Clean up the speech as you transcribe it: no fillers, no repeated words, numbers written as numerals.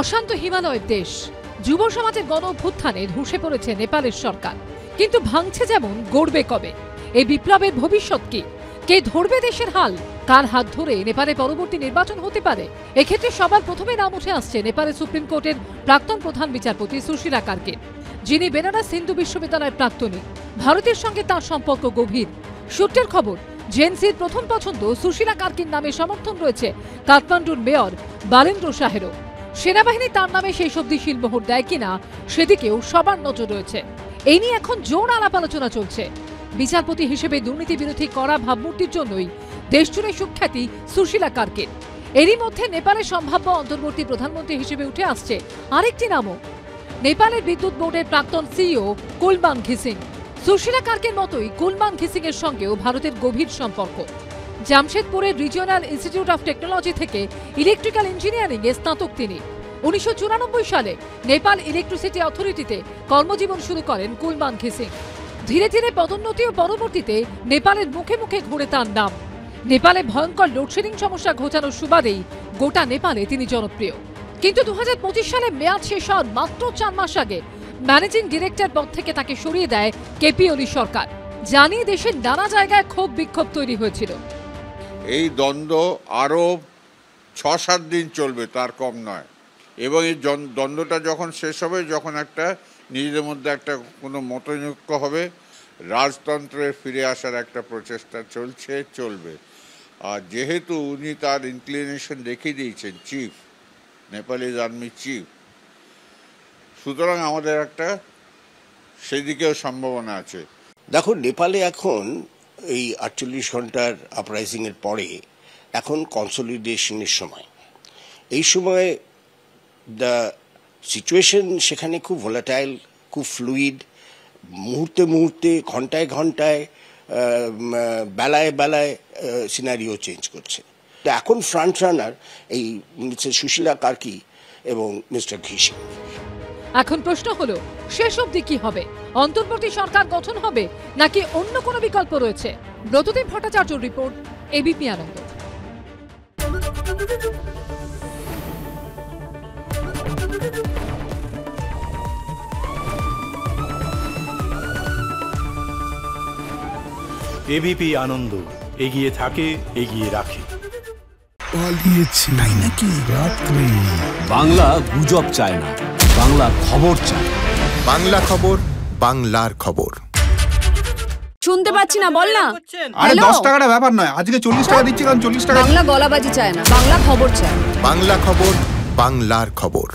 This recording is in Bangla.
অশান্ত হিমালয়ের দেশ, যুব সমাজের গণ অভ্যুত্থানে ধসে পড়েছে নেপালের সরকার। কিন্তু ভাঙছে যেমন, গড়বে কবে? এই বিপ্লবের ভবিষ্যৎ কি? কে ধরবে দেশের হাল? কার হাত ধরে নেপালে পরবর্তী নির্বাচন হতে পারে? এক্ষেত্রে সবার প্রথমে নাম উঠে আসছে নেপালের সুপ্রিম কোর্টের প্রাক্তন প্রধান বিচারপতি সুশীলা কার্কির, যিনি বেনারস হিন্দু বিশ্ববিদ্যালয়ের প্রাক্তনী। ভারতের সঙ্গে তার সম্পর্ক গভীর। সূত্রের খবর, জেএনসির প্রথম পছন্দ সুশীলা কার্কির নামে সমর্থন রয়েছে কাঠমান্ডুর মেয়র বালেন্দ্র শাহেরও। সেনাবাহিনী তার নামে সেই সবদি শিলমোহর দেয় কিনা সেদিকেও সবার নজর রয়েছে। এই নিয়ে এখন জোর আলাপ আলোচনা চলছে। বিচারপতি হিসেবে দুর্নীতি বিরোধী কড়া ভাবমূর্তির জন্যই দেশজুড়ে সুখ্যাতি সুশীলা কার্কির। এরই মধ্যে নেপালের সম্ভাব্য অন্তর্বর্তী প্রধানমন্ত্রী হিসেবে উঠে আসছে আরেকটি নামও, নেপালের বিদ্যুৎ বোর্ডের প্রাক্তন সিইও কুলমান ঘিসিং। সুশীলা কার্কির মতোই কুলমান ঘিসিং এর সঙ্গেও ভারতের গভীর সম্পর্ক। জামশেদপুরের রিজিওনাল ইনস্টিটিউট অফ টেকনোলজি থেকে ইলেকট্রিক্যাল ইঞ্জিনিয়ারিং এ স্নাতক তিনি। 1994 সালে নেপাল ইলেকট্রিসিটি অথরিটিতে কর্মজীবন শুরু করেন কুলমান ঘিসিং। ধীরে ধীরে পদোন্নতি ও পরবর্তীতে নেপালের মুখে মুখে ঘুরে তার নাম। নেপালে ভয়ঙ্কর লোডশেডিং সমস্যা ঘোচানোর সুবাদেই গোটা নেপালে তিনি জনপ্রিয়। কিন্তু 2025 সালে মেয়াদ শেষ হওয়ার মাত্র 4 মাস আগে ম্যানেজিং ডিরেক্টর পদ থেকে তাকে সরিয়ে দেয় কেপি ওলি সরকার। জানিয়ে দেশের নানা জায়গায় ক্ষোভ বিক্ষোভ তৈরি হয়েছিল। এই দ্বন্দ্ব আরও 6-7 দিন চলবে, তার কম নয়। এবং এই দ্বন্দ্বটা যখন শেষ হবে, যখন একটা নিজেদের মধ্যে একটা কোনো মতৈক্য হবে, রাজতন্ত্রে ফিরে আসার একটা প্রচেষ্টা চলবে। আর যেহেতু উনি তার ইনক্লিনেশন দেখিয়ে দিয়েছেন, চিফ, নেপালিজ আর্মি চিফ, সুতরাং আমাদের একটা সেদিকেও সম্ভাবনা আছে। দেখো, নেপালে এখন এই 48 ঘন্টার আপরাইজিংয়ের পরে এখন কনসলিডেশনের সময়। এই সময় দ্য সিচুয়েশন সেখানে খুব ভোলাটাইল, খুব ফ্লুইড, মুহূর্তে মুহূর্তে, ঘন্টায় ঘন্টায়, বেলায় বেলায় সিনারিও চেঞ্জ করছে। এখন ফ্রন্ট রানার এই মিস্টার সুশীলা কার্কি এবং মিস্টার ঘিসিং। এখন প্রশ্ন হলো, শেষ অবধি কি হবে? অন্তর্বর্তী সরকার গঠন হবে নাকি অন্য কোনো বিকল্প রয়েছে? ব্রতদীপ ভট্টাচার্যর রিপোর্ট, এবিপি আনন্দ। এবিপি আনন্দ, এগিয়ে থাকে, এগিয়ে রাখে। তাই নাকি? রাত্রি বাংলা গুজব চায় না, বাংলা খবর চায়। বাংলা খবর, বাংলার খবর। শুনতে পাচ্ছি না, বল না। আরে 10 টাকাটা ব্যাপার নয়, আজকে 40 টাকা দিচ্ছি, কারণ 40 টাকা। বাংলা গলাবাজি চায় না, বাংলা খবর চায়। বাংলা খবর, বাংলার খবর।